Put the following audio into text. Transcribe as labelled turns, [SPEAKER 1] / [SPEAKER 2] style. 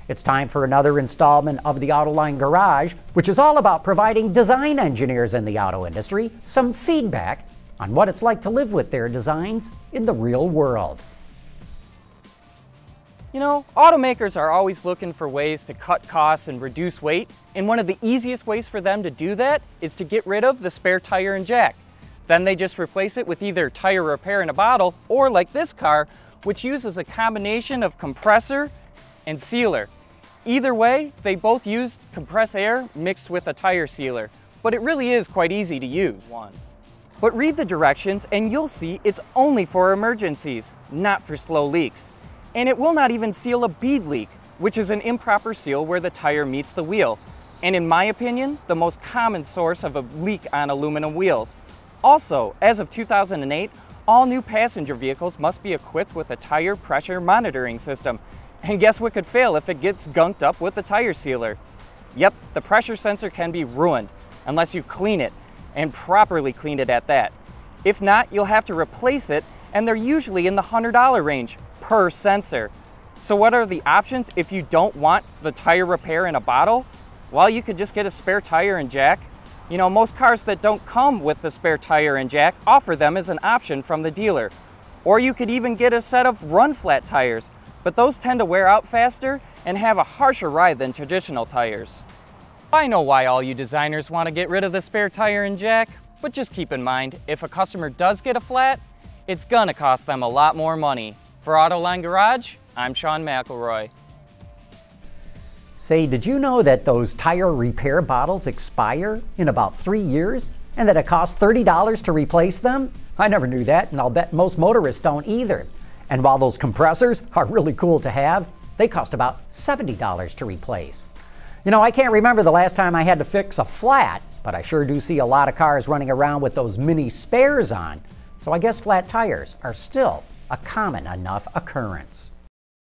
[SPEAKER 1] It's time for another installment of the Autoline Garage, which is all about providing design engineers in the auto industry some feedback on what it's like to live with their designs in the real world.
[SPEAKER 2] You know, automakers are always looking for ways to cut costs and reduce weight, and one of the easiest ways for them to do that is to get rid of the spare tire and jack. Then they just replace it with either tire repair in a bottle, or like this car, which uses a combination of compressor and sealer. Either way, they both use compressed air mixed with a tire sealer, but it really is quite easy to use. But read the directions and you'll see it's only for emergencies, not for slow leaks. And it will not even seal a bead leak, which is an improper seal where the tire meets the wheel. And in my opinion, the most common source of a leak on aluminum wheels. Also, as of 2008, all new passenger vehicles must be equipped with a tire pressure monitoring system. And guess what could fail if it gets gunked up with the tire sealer? Yep, the pressure sensor can be ruined unless you clean it, and properly clean it at that. If not, you'll have to replace it, and they're usually in the $100 range per sensor. So what are the options if you don't want the tire repair in a bottle? Well, you could just get a spare tire and jack. You know, most cars that don't come with the spare tire and jack offer them as an option from the dealer. Or you could even get a set of run-flat tires, but those tend to wear out faster and have a harsher ride than traditional tires. I know why all you designers want to get rid of the spare tire and jack, but just keep in mind, if a customer does get a flat, it's gonna cost them a lot more money. For Autoline Garage, I'm Sean McElroy.
[SPEAKER 1] Say, did you know that those tire repair bottles expire in about 3 years and that it costs $30 to replace them? I never knew that, and I'll bet most motorists don't either. And while those compressors are really cool to have, they cost about $70 to replace. You know, I can't remember the last time I had to fix a flat, but I sure do see a lot of cars running around with those mini spares on. So I guess flat tires are still a common enough occurrence.